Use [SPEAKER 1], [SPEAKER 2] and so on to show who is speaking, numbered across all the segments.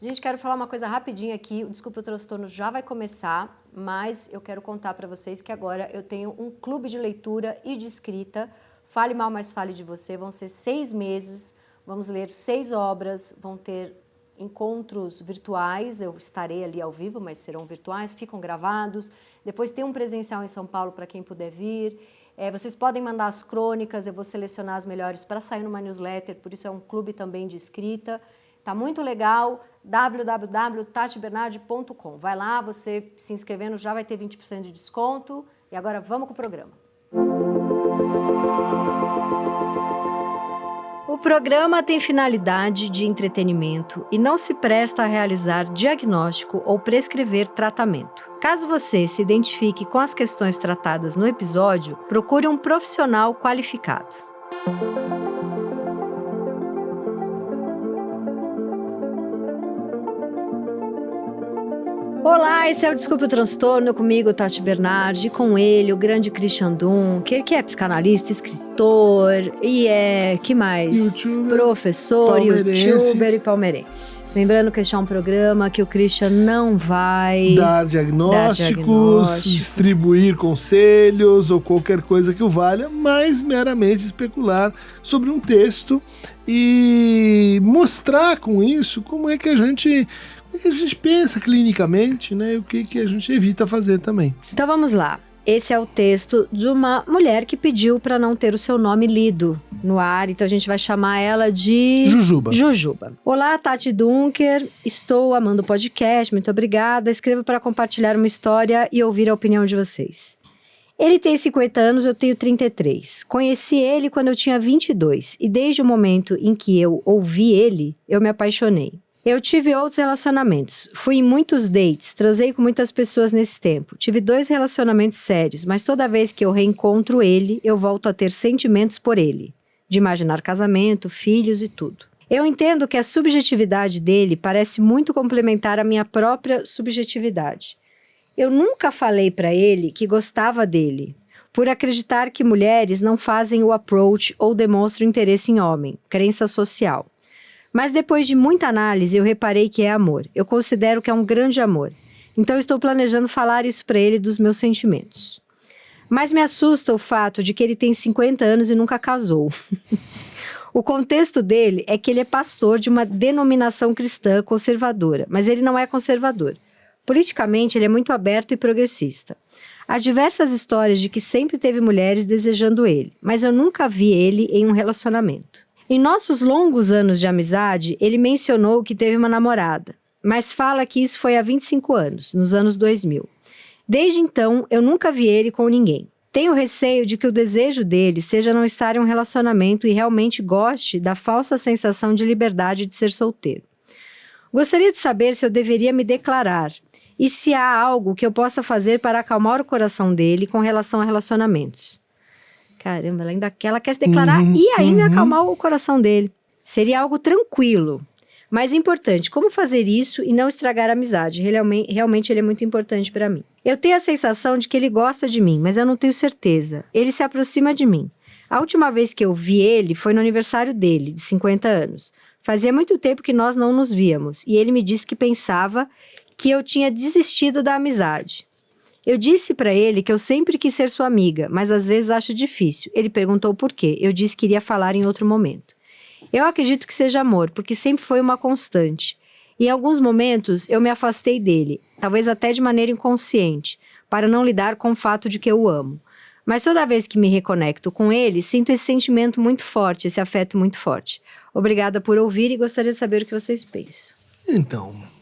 [SPEAKER 1] Gente, quero falar uma coisa rapidinho aqui. O Desculpa o Transtorno já vai começar, mas eu quero contar para vocês que agora eu tenho um clube de leitura e de escrita. Fale Mal, Mas Fale de Você. Vão ser 6 meses, vamos ler 6 obras, vão ter encontros virtuais, eu estarei ali ao vivo, mas serão virtuais, ficam gravados. Depois tem um presencial em São Paulo para quem puder vir. Vocês podem mandar as crônicas, eu vou selecionar as melhores para sair numa newsletter, por isso é um clube também de escrita. Tá muito legal, www.tatibernardi.com. Vai lá, você se inscrevendo já vai ter 20% de desconto. E agora vamos com o programa. O programa tem finalidade de entretenimento e não se presta a realizar diagnóstico ou prescrever tratamento. Caso você se identifique com as questões tratadas no episódio, procure um profissional qualificado. Olá, esse é o Desculpa o Transtorno, comigo, Tati Bernardi, com ele, o grande Christian Dunker, que é psicanalista, escritor e que mais?
[SPEAKER 2] YouTuber,
[SPEAKER 1] Professor,
[SPEAKER 2] palmeirense.
[SPEAKER 1] youtuber e palmeirense. Lembrando que este é um programa que o Christian não vai
[SPEAKER 2] dar diagnósticos, distribuir conselhos ou qualquer coisa que o valha, mas meramente especular sobre um texto e mostrar com isso como é que a gente pensa clinicamente, né? E o que a gente evita fazer também.
[SPEAKER 1] Então vamos lá. Esse é o texto de uma mulher que pediu para não ter o seu nome lido no ar, então a gente vai chamar ela de Jujuba. Olá, Tati Dunker, estou amando o podcast, muito obrigada. Escrevo para compartilhar uma história e ouvir a opinião de vocês. Ele tem 50 anos, eu tenho 33. Conheci ele quando eu tinha 22 e desde o momento em que eu ouvi ele, eu me apaixonei. Eu tive outros relacionamentos, fui em muitos dates, transei com muitas pessoas nesse tempo. Tive 2 relacionamentos sérios, mas toda vez que eu reencontro ele, eu volto a ter sentimentos por ele. De imaginar casamento, filhos e tudo. Eu entendo que a subjetividade dele parece muito complementar a minha própria subjetividade. Eu nunca falei pra ele que gostava dele, por acreditar que mulheres não fazem o approach ou demonstram interesse em homem, crença social. Mas depois de muita análise, eu reparei que é amor. Eu considero que é um grande amor. Então estou planejando falar isso para ele dos meus sentimentos. Mas me assusta o fato de que ele tem 50 anos e nunca casou. O contexto dele é que ele é pastor de uma denominação cristã conservadora, mas ele não é conservador. Politicamente, ele é muito aberto e progressista. Há diversas histórias de que sempre teve mulheres desejando ele, mas eu nunca vi ele em um relacionamento. Em nossos longos anos de amizade, ele mencionou que teve uma namorada, mas fala que isso foi há 25 anos, nos anos 2000. Desde então, eu nunca vi ele com ninguém. Tenho receio de que o desejo dele seja não estar em um relacionamento e realmente goste da falsa sensação de liberdade de ser solteiro. Gostaria de saber se eu deveria me declarar e se há algo que eu possa fazer para acalmar o coração dele com relação a relacionamentos. Caramba, ela quer se declarar e ainda acalmar o coração dele. Seria algo tranquilo, mas importante. Como fazer isso e não estragar a amizade? Realmente ele é muito importante para mim. Eu tenho a sensação de que ele gosta de mim, mas eu não tenho certeza. Ele se aproxima de mim. A última vez que eu vi ele foi no aniversário dele, de 50 anos. Fazia muito tempo que nós não nos víamos e ele me disse que pensava que eu tinha desistido da amizade. Eu disse para ele que eu sempre quis ser sua amiga, mas às vezes acho difícil. Ele perguntou por quê. Eu disse que iria falar em outro momento. Eu acredito que seja amor, porque sempre foi uma constante. Em alguns momentos, eu me afastei dele, talvez até de maneira inconsciente, para não lidar com o fato de que eu o amo. Mas toda vez que me reconecto com ele, sinto esse sentimento muito forte, esse afeto muito forte. Obrigada por ouvir e gostaria de saber o que vocês pensam.
[SPEAKER 2] Então...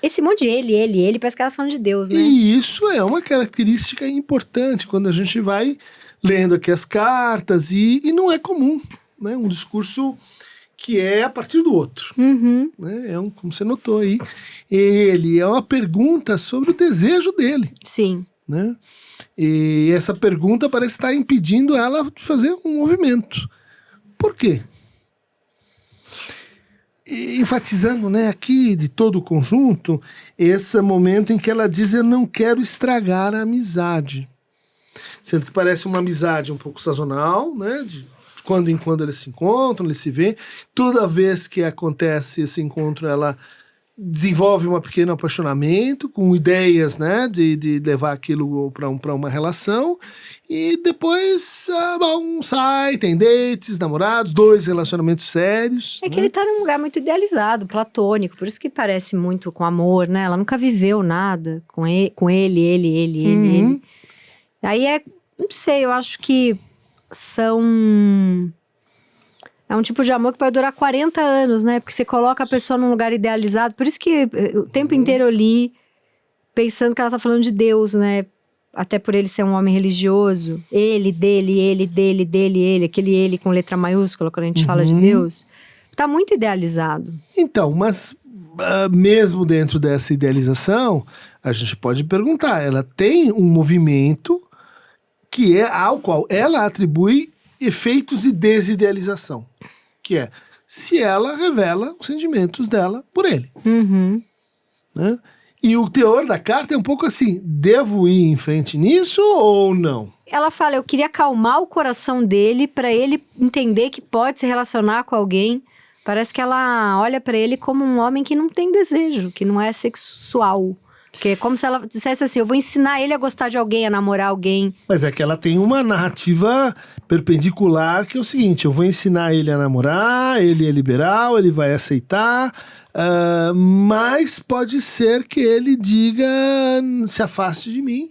[SPEAKER 1] Esse monte de ele, parece que ela tá falando de Deus, né?
[SPEAKER 2] E isso é uma característica importante quando a gente vai lendo aqui as cartas e não é comum, né? Um discurso que é a partir do outro.
[SPEAKER 1] Uhum.
[SPEAKER 2] Né? Como você notou aí, ele é uma pergunta sobre o desejo dele.
[SPEAKER 1] Sim.
[SPEAKER 2] Né? E essa pergunta parece estar impedindo ela de fazer um movimento. Por quê? E enfatizando, né, aqui de todo o conjunto, esse momento em que ela diz: eu não quero estragar a amizade. Sendo que parece uma amizade um pouco sazonal, né, de quando em quando eles se encontram, eles se veem. Toda vez que acontece esse encontro, ela desenvolve um pequeno apaixonamento com ideias, né, de levar aquilo para uma relação, e depois sai, tem dates, namorados, 2 relacionamentos sérios.
[SPEAKER 1] É que ele tá num lugar muito idealizado, platônico, por isso que parece muito com amor, né? Ela nunca viveu nada com ele. Aí não sei, eu acho que é um tipo de amor que pode durar 40 anos, né? Porque você coloca a pessoa num lugar idealizado. Por isso que o tempo inteiro eu li pensando que ela tá falando de Deus, né? Até por ele ser um homem religioso. Ele, dele, aquele ele com letra maiúscula, quando a gente fala de Deus. Tá muito idealizado.
[SPEAKER 2] Então, mas mesmo dentro dessa idealização, a gente pode perguntar. Ela tem um movimento ao qual ela atribui efeitos de desidealização. Que é, se ela revela os sentimentos dela por ele. Né? E o teor da carta é um pouco assim, devo ir em frente nisso ou não?
[SPEAKER 1] Ela fala, eu queria acalmar o coração dele para ele entender que pode se relacionar com alguém. Parece que ela olha para ele como um homem que não tem desejo, que não é sexual. Porque é como se ela dissesse assim, eu vou ensinar ele a gostar de alguém, a namorar alguém.
[SPEAKER 2] Mas é que ela tem uma narrativa perpendicular, que é o seguinte, eu vou ensinar ele a namorar, ele é liberal, ele vai aceitar, mas pode ser que ele diga, se afaste de mim,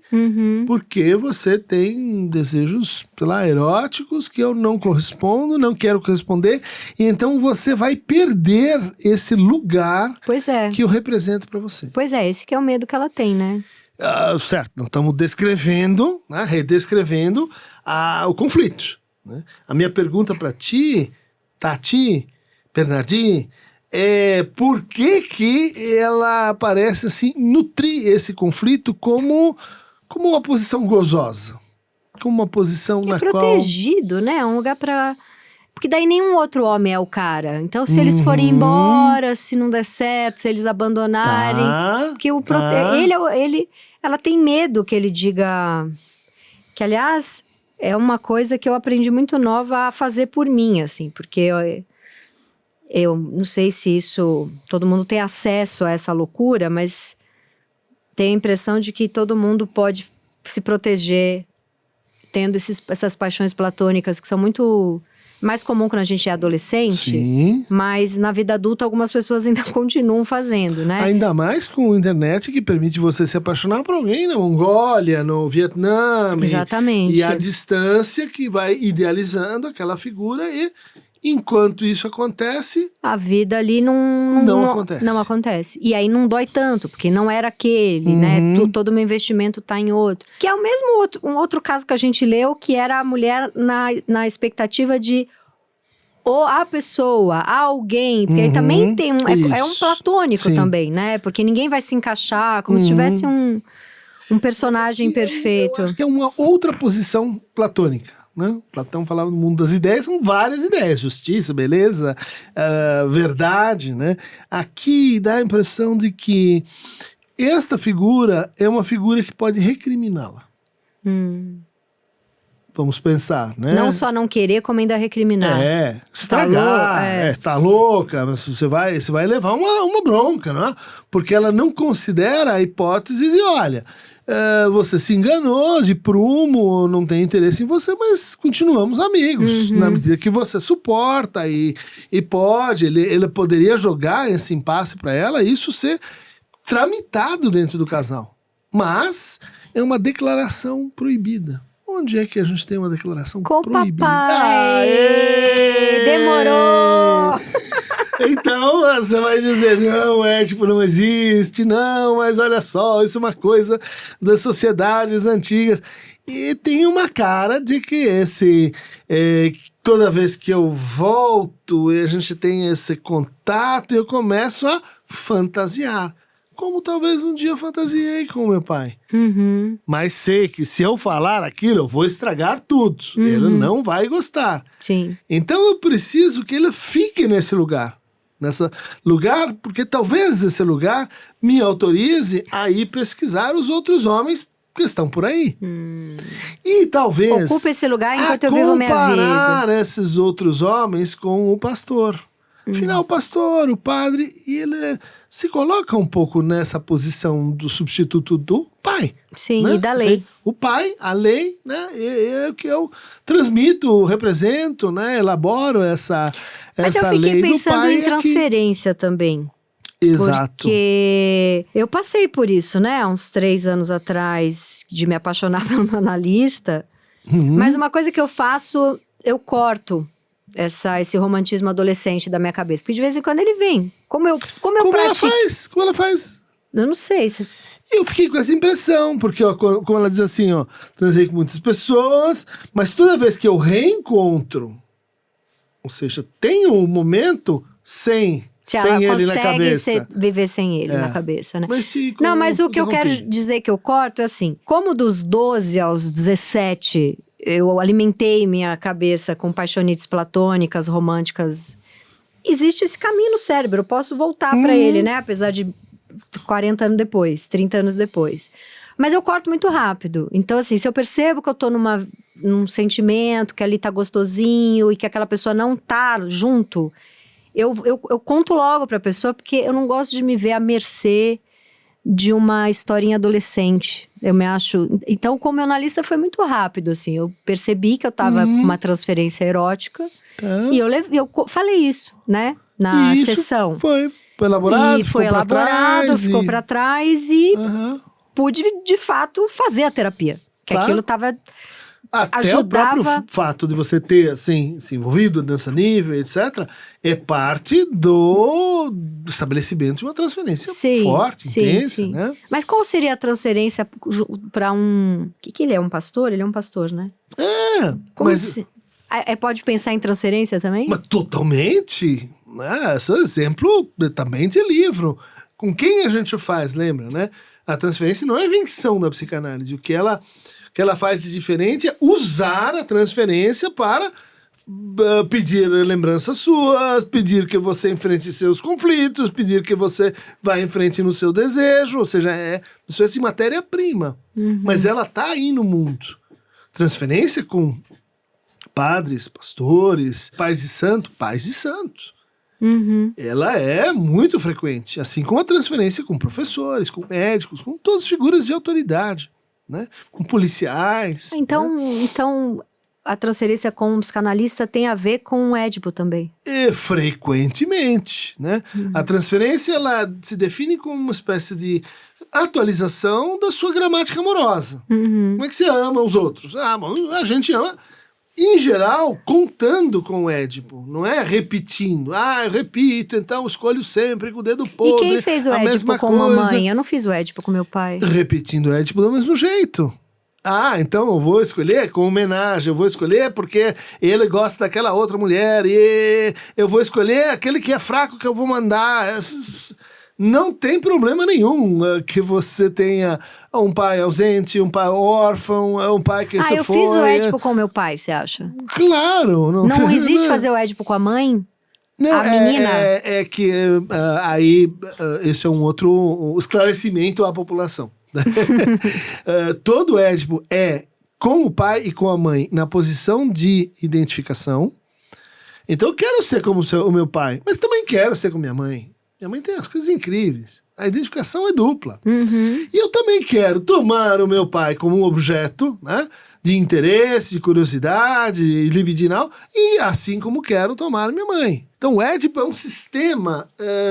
[SPEAKER 2] porque você tem desejos, sei lá, eróticos que eu não correspondo, não quero corresponder, e então você vai perder esse lugar que eu represento para você.
[SPEAKER 1] Pois é, esse que é o medo que ela tem, né?
[SPEAKER 2] Certo, não estamos descrevendo, né, redescrevendo o conflito. Né? A minha pergunta para ti, Tati, Bernardi, é por que ela parece assim nutrir esse conflito como uma posição gozosa, como uma posição na qual...
[SPEAKER 1] protegido, né? Um lugar para... Porque daí nenhum outro homem é o cara. Então, se eles forem embora, se não der certo, se eles abandonarem... Porque ela tem medo que ele diga... Que, aliás, é uma coisa que eu aprendi muito nova a fazer por mim, assim. Porque eu não sei se todo mundo tem acesso a essa loucura, mas tenho a impressão de que todo mundo pode se proteger tendo essas paixões platônicas que são muito mais comum quando a gente é adolescente.
[SPEAKER 2] Sim.
[SPEAKER 1] Mas na vida adulta algumas pessoas ainda continuam fazendo, né?
[SPEAKER 2] Ainda mais com a internet que permite você se apaixonar por alguém na Mongólia, no Vietnã.
[SPEAKER 1] Exatamente.
[SPEAKER 2] E a distância que vai idealizando aquela figura e... Enquanto isso acontece...
[SPEAKER 1] A vida ali não acontece. Não acontece. E aí não dói tanto, porque não era aquele, né? Todo o meu investimento tá em outro. Que é o mesmo um outro caso que a gente leu, que era a mulher na expectativa de a pessoa, alguém. Porque aí também tem é um platônico também, né? Porque ninguém vai se encaixar, como se tivesse um personagem perfeito.
[SPEAKER 2] Eu acho que é uma outra posição platônica. Né? Platão falava do mundo das ideias, são várias ideias, justiça, beleza, verdade, né? Aqui dá a impressão de que esta figura é uma figura que pode recriminá-la. Vamos pensar, né?
[SPEAKER 1] Não só não querer, como ainda recriminar.
[SPEAKER 2] Estragar, tá louca, mas você vai levar uma bronca, né? Porque ela não considera a hipótese de, olha... você se enganou de prumo, não tem interesse em você, mas continuamos amigos, na medida que você suporta e pode, ele poderia jogar esse impasse para ela e isso ser tramitado dentro do casal. Mas é uma declaração proibida. Onde é que a gente tem uma declaração proibida?
[SPEAKER 1] Papai! Demorou!
[SPEAKER 2] Então você vai dizer, não existe, não, mas olha só, isso é uma coisa das sociedades antigas. E tem uma cara de que toda vez que eu volto e a gente tem esse contato, eu começo a fantasiar. Como talvez um dia fantasiei com meu pai. Mas sei que se eu falar aquilo, eu vou estragar tudo. Ele não vai gostar.
[SPEAKER 1] Sim.
[SPEAKER 2] Então eu preciso que ele fique nesse lugar. Porque talvez esse lugar me autorize a ir pesquisar os outros homens que estão por aí. E talvez...
[SPEAKER 1] Ocupa esse lugar enquanto eu vivo minha vida.
[SPEAKER 2] Comparar esses outros homens com o pastor. Afinal, o pastor, o padre, ele se coloca um pouco nessa posição do substituto do pai.
[SPEAKER 1] Sim,
[SPEAKER 2] né?
[SPEAKER 1] e da lei.
[SPEAKER 2] O pai, a lei, né? É o que eu transmito, represento, né? Elaboro essa lei do pai.
[SPEAKER 1] Mas eu fiquei pensando em transferência também.
[SPEAKER 2] Exato.
[SPEAKER 1] Porque eu passei por isso, né? Há uns 3 anos atrás, de me apaixonar pelo analista. Mas uma coisa que eu faço, eu corto esse romantismo adolescente da minha cabeça. Porque de vez em quando ele vem. Como
[SPEAKER 2] ela faz?
[SPEAKER 1] Eu não sei.
[SPEAKER 2] Eu fiquei com essa impressão, porque ó, como ela diz assim, ó, transei com muitas pessoas, mas toda vez que eu reencontro, ou seja, tem um momento sem ele na cabeça.
[SPEAKER 1] Ela consegue viver sem ele na cabeça, né?
[SPEAKER 2] Mas
[SPEAKER 1] o que eu quero dizer que eu corto é assim, como dos 12 aos 17, eu alimentei minha cabeça com paixonites platônicas, românticas, existe esse caminho no cérebro, eu posso voltar pra ele, né? Apesar de 40 anos depois, 30 anos depois. Mas eu corto muito rápido. Então, assim, se eu percebo que eu tô num sentimento, que ali tá gostosinho e que aquela pessoa não tá junto, eu conto logo pra pessoa, porque eu não gosto de me ver à mercê de uma historinha adolescente. Eu me acho... Então, como analista, foi muito rápido, assim. Eu percebi que eu tava com uma transferência erótica e eu falei isso, né? Na sessão.
[SPEAKER 2] Foi elaborado,
[SPEAKER 1] ficou pra trás e pude, de fato, fazer a terapia. Que aquilo tava...
[SPEAKER 2] Até
[SPEAKER 1] ajudava...
[SPEAKER 2] o próprio fato de você ter, assim, se envolvido nesse nível, etc., é parte do estabelecimento de uma transferência forte, intensa, né?
[SPEAKER 1] Mas qual seria a transferência para um... O que ele é? Um pastor? Ele é um pastor, né? Pode pensar em transferência também?
[SPEAKER 2] Mas totalmente. Esse é um exemplo também de livro. Com quem a gente faz, lembra, né? A transferência não é invenção da psicanálise. O que ela faz de diferente é usar a transferência para pedir lembranças suas, pedir que você enfrente seus conflitos, pedir que você vá em frente no seu desejo, ou seja, é uma espécie de matéria-prima. Mas ela está aí no mundo. Transferência com padres, pastores, pais de santos. Ela é muito frequente, assim como a transferência com professores, com médicos, com todas as figuras de autoridade. Né? Com policiais.
[SPEAKER 1] Então a transferência com um psicanalista tem a ver com o Édipo também?
[SPEAKER 2] Frequentemente, né? A transferência, ela se define como uma espécie de atualização da sua gramática amorosa. Como é que você ama os outros? A gente ama, em geral, contando com o Édipo, não é repetindo. Eu repito, então escolho sempre com o dedo podre.
[SPEAKER 1] E quem fez o Édipo com a mãe? Eu não fiz o Édipo com meu pai.
[SPEAKER 2] Repetindo o Édipo do mesmo jeito. Então eu vou escolher com homenagem, eu vou escolher porque ele gosta daquela outra mulher, e eu vou escolher aquele que é fraco que eu vou mandar. Não tem problema nenhum que você tenha um pai ausente, um pai órfão, um pai que
[SPEAKER 1] eu fiz o Édipo com meu pai, você acha?
[SPEAKER 2] Claro.
[SPEAKER 1] Não existe fazer o Édipo com a mãe?
[SPEAKER 2] Não,
[SPEAKER 1] a menina?
[SPEAKER 2] É que aí esse é um outro esclarecimento à população. Todo Édipo é com o pai e com a mãe na posição de identificação. Então eu quero ser como o meu pai, mas também quero ser como minha mãe. Minha mãe tem as coisas incríveis. A identificação é dupla. E eu também quero tomar o meu pai como um objeto, né, de interesse, de curiosidade, libidinal, e assim como quero tomar minha mãe. Então o Édipo é um sistema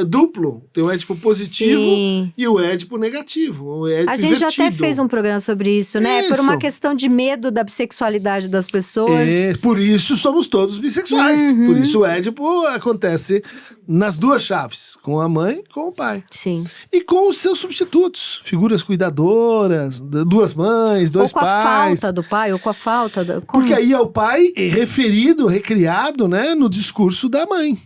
[SPEAKER 2] duplo. Tem o Édipo positivo e o Édipo negativo. O Édipo
[SPEAKER 1] a gente
[SPEAKER 2] invertido.
[SPEAKER 1] já até fez um programa sobre isso, né? Por uma questão de medo da bissexualidade das pessoas.
[SPEAKER 2] Por isso somos todos bissexuais. Por isso o Édipo acontece nas duas chaves. Com a mãe e com o pai.
[SPEAKER 1] Sim.
[SPEAKER 2] E com os seus substitutos. Figuras cuidadoras, duas mães, dois pais.
[SPEAKER 1] Ou com a falta do pai, ou com a falta...
[SPEAKER 2] Porque aí é o pai referido, recriado, né, no discurso da mãe.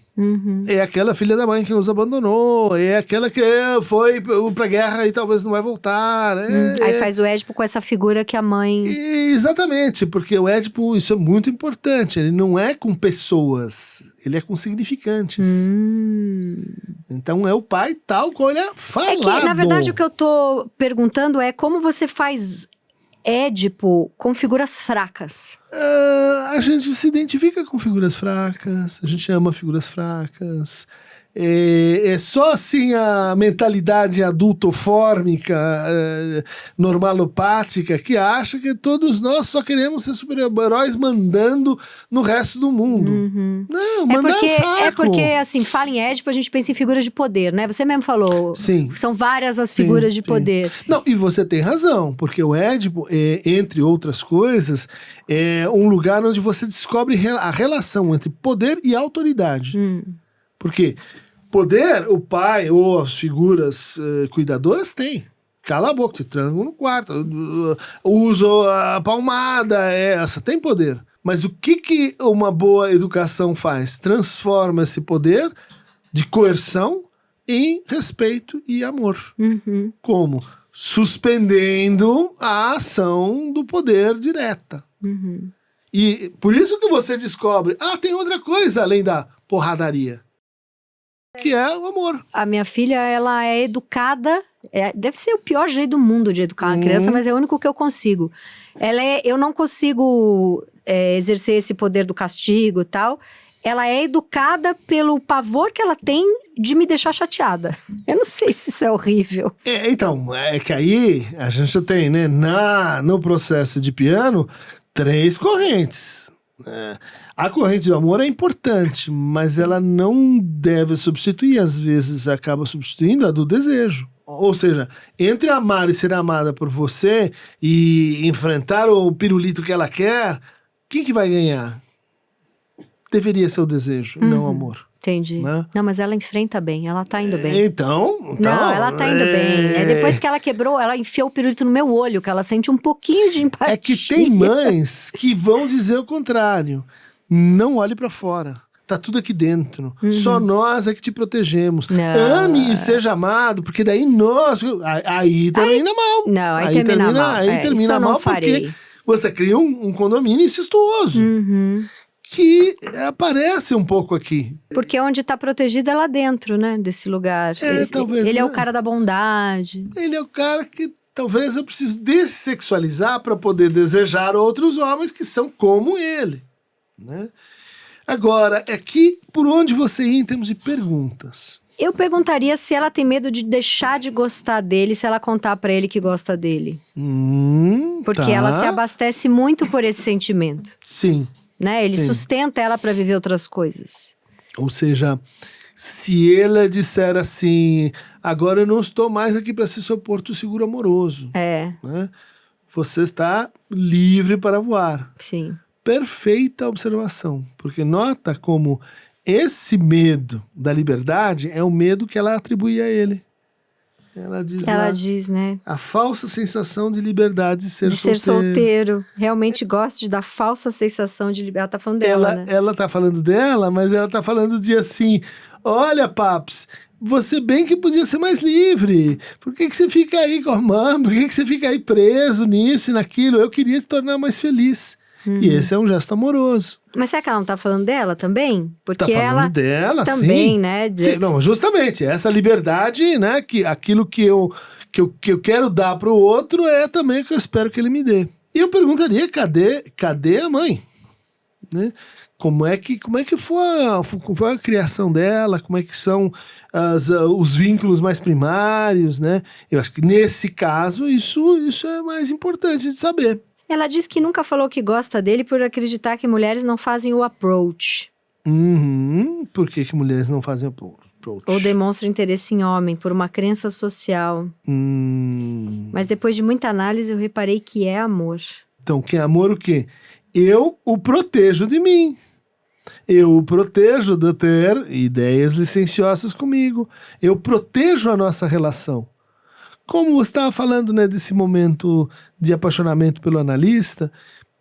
[SPEAKER 2] É aquela filha da mãe que nos abandonou, é aquela que foi pra guerra e talvez não vai voltar.
[SPEAKER 1] Aí faz o Édipo com essa figura que a mãe...
[SPEAKER 2] Exatamente, porque o Édipo, isso é muito importante, ele não é com pessoas, ele é com significantes. Então é o pai tal qual ele é falado.
[SPEAKER 1] É que, na verdade, o que eu tô perguntando é como você faz Édipo com figuras fracas.
[SPEAKER 2] A gente se identifica com figuras fracas, a gente ama figuras fracas. É só assim a mentalidade adultofórmica, normalopática, que acha que todos nós só queremos ser super-heróis mandando no resto do mundo. Não, mandar um saco.
[SPEAKER 1] É porque, assim, fala em Édipo, a gente pensa em figuras de poder, né? Você mesmo falou.
[SPEAKER 2] Sim.
[SPEAKER 1] São várias as figuras de poder.
[SPEAKER 2] Não, e você tem razão, porque o Édipo, entre outras coisas, é um lugar onde você descobre a relação entre poder e autoridade. Porque poder, o pai ou as figuras cuidadoras têm. Cala a boca, te trancam no quarto, usa a palmada, essa tem poder. Mas o que uma boa educação faz? Transforma esse poder de coerção em respeito e amor. Como? Suspendendo a ação do poder direta. E por isso que você descobre, tem outra coisa além da porradaria, que é o amor.
[SPEAKER 1] A minha filha, ela é educada, deve ser o pior jeito do mundo de educar uma criança, mas é o único que eu consigo. Eu não consigo exercer esse poder do castigo e tal. Ela é educada pelo pavor que ela tem de me deixar chateada. Eu não sei se isso é horrível.
[SPEAKER 2] Então, é que aí a gente tem, né, no processo de piano, 3 correntes. A corrente do amor é importante, mas ela não deve substituir, às vezes acaba substituindo a do desejo. Ou seja, entre amar e ser amada por você e enfrentar o pirulito que ela quer, quem que vai ganhar? Deveria ser o desejo, não o amor.
[SPEAKER 1] Entendi.
[SPEAKER 2] Né?
[SPEAKER 1] Não, mas ela enfrenta bem, ela tá indo bem.
[SPEAKER 2] Então
[SPEAKER 1] Não, ela tá indo bem. Depois que ela quebrou, ela enfiou o pirulito no meu olho, que ela sente um pouquinho de empatia.
[SPEAKER 2] É que tem mães que vão dizer o contrário. Não olhe pra fora. Tá tudo aqui dentro. Só nós é que te protegemos.
[SPEAKER 1] Não.
[SPEAKER 2] Ame e seja amado, porque daí nós... Aí termina mal.
[SPEAKER 1] Não, aí termina mal.
[SPEAKER 2] Aí termina mal porque você cria um condomínio incestuoso. Que aparece um pouco aqui.
[SPEAKER 1] Porque onde tá protegido é lá dentro, né? Desse lugar.
[SPEAKER 2] Talvez,
[SPEAKER 1] ele é o cara da bondade.
[SPEAKER 2] Ele é o cara que talvez eu preciso dessexualizar para poder desejar outros homens que são como ele. Né? Agora, aqui por onde você ia em termos de perguntas?
[SPEAKER 1] Eu perguntaria se ela tem medo de deixar de gostar dele se ela contar pra ele que gosta dele. Porque ela se abastece muito por esse sentimento.
[SPEAKER 2] Sim.
[SPEAKER 1] Né? Ele sustenta ela pra viver outras coisas.
[SPEAKER 2] Ou seja, se ela disser assim, agora eu não estou mais aqui para ser seu porto seguro amoroso. Né? Você está livre para voar.
[SPEAKER 1] Sim.
[SPEAKER 2] Perfeita observação, porque nota como esse medo da liberdade é o medo que ela atribui a ele. Ela diz,
[SPEAKER 1] né?
[SPEAKER 2] A falsa sensação de liberdade de ser solteiro.
[SPEAKER 1] De ser solteiro. Realmente gosto da falsa sensação de liberdade. Ela tá falando dela, né?
[SPEAKER 2] Ela tá falando dela, mas ela tá falando de assim, olha, Paps, você bem que podia ser mais livre. Por que você fica aí com a mãe? Por que você fica aí preso nisso e naquilo? Eu queria te tornar mais feliz. E esse é um gesto amoroso.
[SPEAKER 1] Mas será que ela não tá falando dela também? Porque
[SPEAKER 2] tá falando
[SPEAKER 1] ela
[SPEAKER 2] dela,
[SPEAKER 1] também,
[SPEAKER 2] sim.
[SPEAKER 1] Né?
[SPEAKER 2] Sim, não, justamente, essa liberdade, né? Que aquilo que eu quero dar pro outro é também o que eu espero que ele me dê. E eu perguntaria, cadê a mãe? Né? Como é que foi a criação dela? Como é que são os vínculos mais primários, né? Eu acho que nesse caso isso é mais importante de saber.
[SPEAKER 1] Ela diz que nunca falou que gosta dele por acreditar que mulheres não fazem o approach.
[SPEAKER 2] Por que mulheres não fazem approach?
[SPEAKER 1] Ou demonstram interesse em homem, por uma crença social. Mas depois de muita análise eu reparei que é amor.
[SPEAKER 2] Então, que é amor o quê? Eu o protejo de mim. Eu o protejo de ter ideias licenciosas comigo. Eu protejo a nossa relação. Como você estava falando, né, desse momento de apaixonamento pelo analista,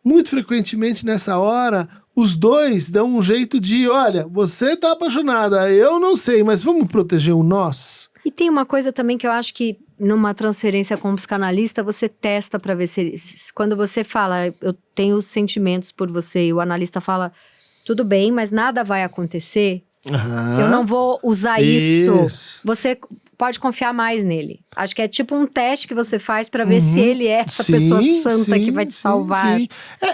[SPEAKER 2] muito frequentemente nessa hora, os dois dão um jeito de, olha, você está apaixonada, eu não sei, mas vamos proteger o nós.
[SPEAKER 1] E tem uma coisa também que eu acho que numa transferência com o psicanalista, você testa para ver se quando você fala, eu tenho sentimentos por você, e o analista fala, tudo bem, mas nada vai acontecer, eu não vou usar isso. Você pode confiar mais nele. Acho que é tipo um teste que você faz pra ver se ele é essa pessoa santa que vai te salvar.
[SPEAKER 2] Sim.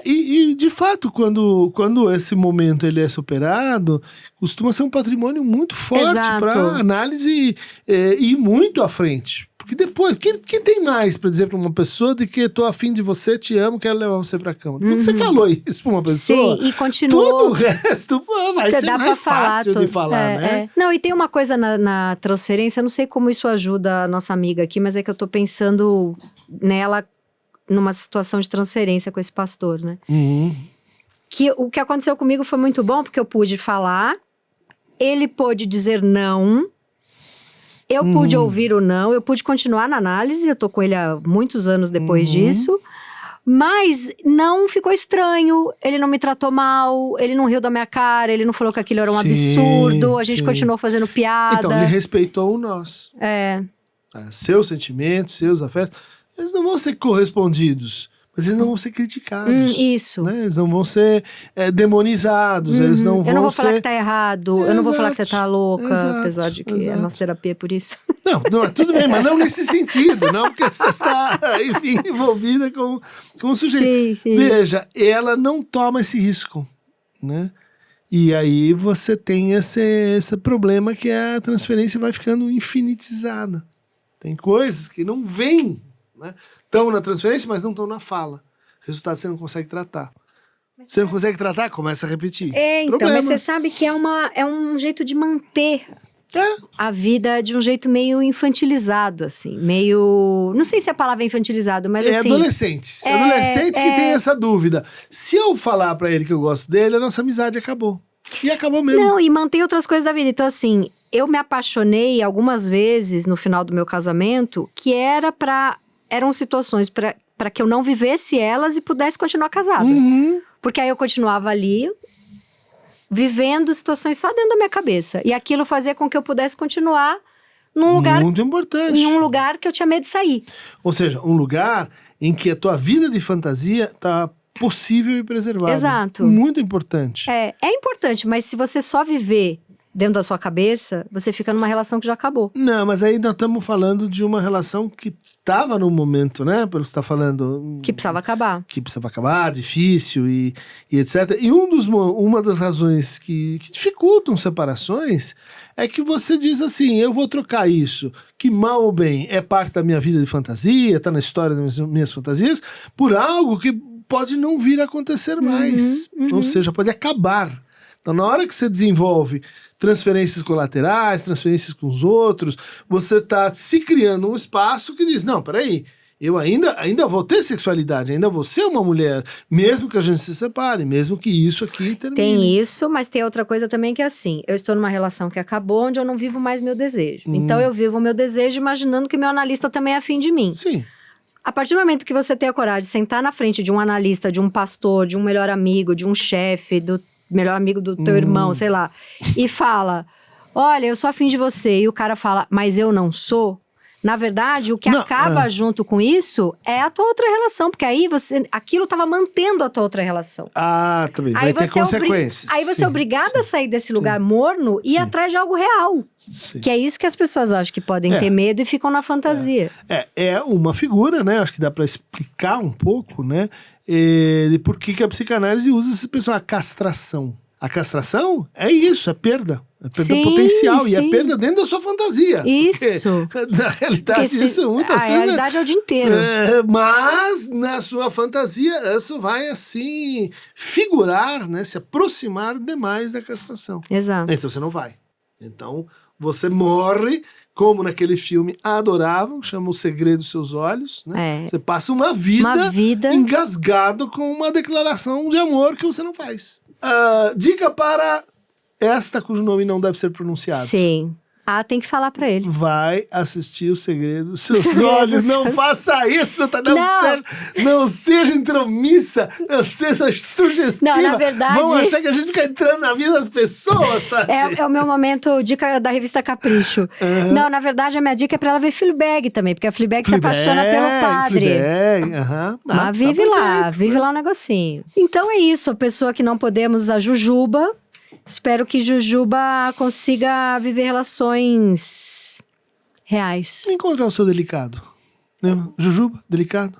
[SPEAKER 2] E de fato, quando esse momento ele é superado, costuma ser um patrimônio muito forte para análise ir muito à frente. Porque depois, quem tem mais pra dizer pra uma pessoa de que tô afim de você, te amo, quero levar você pra cama? Quando você falou isso pra uma pessoa,
[SPEAKER 1] sim, e continuou,
[SPEAKER 2] todo o resto vai ser mais fácil de falar, né?
[SPEAKER 1] Não, e tem uma coisa na transferência, eu não sei como isso ajuda a nossa amiga aqui, mas é que eu tô pensando nela numa situação de transferência com esse pastor, né? Que o que aconteceu comigo foi muito bom, porque eu pude falar, ele pôde dizer não, eu pude ouvir o não, eu pude continuar na análise, eu tô com ele há muitos anos depois disso, mas não ficou estranho, ele não me tratou mal, ele não riu da minha cara, ele não falou que aquilo era um absurdo, a gente continuou fazendo piada.
[SPEAKER 2] Então, ele respeitou o nós. Seus sentimentos, seus afetos, eles não vão ser correspondidos. Mas eles não vão ser criticados.
[SPEAKER 1] Isso.
[SPEAKER 2] Né? Eles não vão ser demonizados. Eles não vão
[SPEAKER 1] eu não vou
[SPEAKER 2] ser...
[SPEAKER 1] falar que tá errado. Eu não vou falar que você tá louca. Apesar de que a nossa terapia é por isso.
[SPEAKER 2] Não, tudo bem. Mas não nesse sentido. Não porque você está, enfim, envolvida com o sujeito.
[SPEAKER 1] Sim.
[SPEAKER 2] Veja, ela não toma esse risco. Né? E aí você tem esse problema que a transferência vai ficando infinitizada. Tem coisas que não vêm, né? Estão na transferência, mas não estão na fala. Resultado, você não consegue tratar. Você não consegue tratar, começa a repetir.
[SPEAKER 1] Então, mas você sabe que é um jeito de manter a vida de um jeito meio infantilizado, assim. Meio... Não sei se a palavra é infantilizado, mas assim...
[SPEAKER 2] Adolescentes. Adolescentes que têm essa dúvida. Se eu falar pra ele que eu gosto dele, a nossa amizade acabou. E acabou mesmo.
[SPEAKER 1] Não, e manter outras coisas da vida. Então, assim, eu me apaixonei algumas vezes no final do meu casamento, que eram situações para que eu não vivesse elas e pudesse continuar casada. Porque aí eu continuava ali, vivendo situações só dentro da minha cabeça. E aquilo fazia com que eu pudesse continuar num lugar...
[SPEAKER 2] Muito importante.
[SPEAKER 1] Em um lugar que eu tinha medo de sair.
[SPEAKER 2] Ou seja, um lugar em que a tua vida de fantasia tá possível e preservada.
[SPEAKER 1] Exato.
[SPEAKER 2] Muito importante.
[SPEAKER 1] É importante, mas se você só viver dentro da sua cabeça, você fica numa relação que já acabou.
[SPEAKER 2] Não, mas aí nós estamos falando de uma relação que estava no momento, né? Pelo que você está falando.
[SPEAKER 1] Que precisava acabar.
[SPEAKER 2] Que precisava acabar, difícil e etc. E uma das razões que dificultam separações é que você diz assim, eu vou trocar isso, que mal ou bem é parte da minha vida de fantasia, está na história das minhas fantasias, por algo que pode não vir a acontecer mais. Ou seja, pode acabar. Então, na hora que você desenvolve transferências colaterais, transferências com os outros, você está se criando um espaço que diz, não, peraí, eu ainda vou ter sexualidade, ainda vou ser uma mulher, mesmo que a gente se separe, mesmo que isso aqui termine.
[SPEAKER 1] Tem isso, mas tem outra coisa também que é assim, eu estou numa relação que acabou, onde eu não vivo mais meu desejo. Então, eu vivo o meu desejo imaginando que meu analista também é afim de mim.
[SPEAKER 2] Sim.
[SPEAKER 1] A partir do momento que você tem a coragem de sentar na frente de um analista, de um pastor, de um melhor amigo, de um chefe, do melhor amigo do teu irmão, sei lá, e fala, olha, eu sou afim de você, e o cara fala, mas eu não sou, na verdade, o que acaba junto com isso é a tua outra relação, porque aí aquilo tava mantendo a tua outra relação.
[SPEAKER 2] Ah, também, vai ter consequências.
[SPEAKER 1] Aí você é obrigada a sair desse lugar morno e ir atrás de algo real. Sim. Que é isso que as pessoas acham que podem ter medo e ficam na fantasia.
[SPEAKER 2] É uma figura, né? Acho que dá para explicar um pouco, né? De por que a psicanálise usa esse pessoal, a castração. A castração é isso, é perda. É perda potencial. E é perda dentro da sua fantasia.
[SPEAKER 1] Isso.
[SPEAKER 2] Porque, na realidade, isso muitas vezes...
[SPEAKER 1] A realidade é o dia inteiro.
[SPEAKER 2] Mas, na sua fantasia, isso vai, assim, figurar, né? Se aproximar demais da castração.
[SPEAKER 1] Exato.
[SPEAKER 2] Então, você não vai. Então, você morre... Como naquele filme adorável, chama O Segredo dos Seus Olhos, né? Você passa uma vida engasgado com uma declaração de amor que você não faz. Dica para esta cujo nome não deve ser pronunciado.
[SPEAKER 1] Sim. Tem que falar pra ele.
[SPEAKER 2] Vai assistir O Segredo dos Seus Olhos. Não faça isso, tá? Não seja intromissa, não seja sugestiva.
[SPEAKER 1] Não, na verdade...
[SPEAKER 2] Vão achar que a gente fica entrando na vida das pessoas, Tati.
[SPEAKER 1] É o meu momento, dica da revista Capricho. Não, na verdade, a minha dica é pra ela ver Fleabag também, porque a Fleabag se apaixona pelo padre. Mas vive lá um negocinho. Então é isso, a pessoa que não podemos, a Jujuba. Espero que Jujuba consiga viver relações
[SPEAKER 2] Encontrar o seu delicado. Lembra? Jujuba, delicado.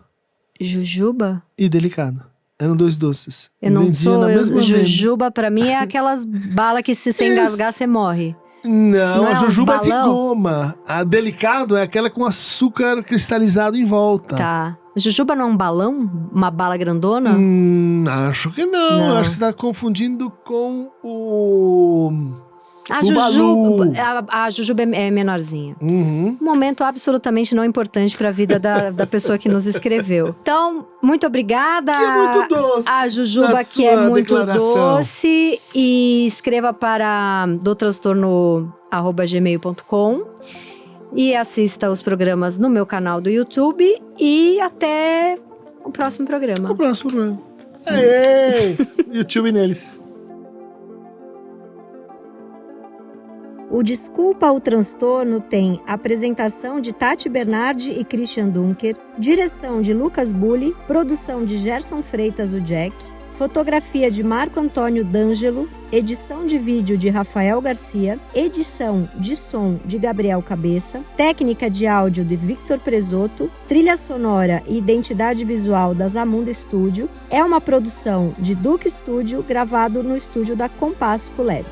[SPEAKER 1] Jujuba?
[SPEAKER 2] E delicado. Eram 2 doces.
[SPEAKER 1] Eu não sou... Jujuba, pra mim, é aquelas balas que se você engasgar, você morre.
[SPEAKER 2] Não, a jujuba é de goma. A delicado é aquela com açúcar cristalizado em volta.
[SPEAKER 1] Tá. Jujuba não é um balão? Uma bala grandona?
[SPEAKER 2] Acho que não. Acho que você tá confundindo com o...
[SPEAKER 1] A jujuba é menorzinha. Um momento absolutamente não importante para a vida da pessoa que nos escreveu. Então, muito obrigada.
[SPEAKER 2] Que é muito doce.
[SPEAKER 1] A jujuba que é muito doce. E escreva para dotranstorno@gmail.com e assista os programas no meu canal do YouTube. E até o próximo programa.
[SPEAKER 2] O próximo programa. Aê! YouTube neles.
[SPEAKER 1] O Desculpa o Transtorno tem apresentação de Tati Bernardi e Christian Dunker, direção de Lucas Bulli, produção de Gerson Freitas, o Jack, fotografia de Marco Antônio D'Angelo, edição de vídeo de Rafael Garcia, edição de som de Gabriel Cabeça, técnica de áudio de Victor Presoto, trilha sonora e identidade visual da Zamunda Studio. É uma produção de Duke Studio, gravado no estúdio da Compass Colab.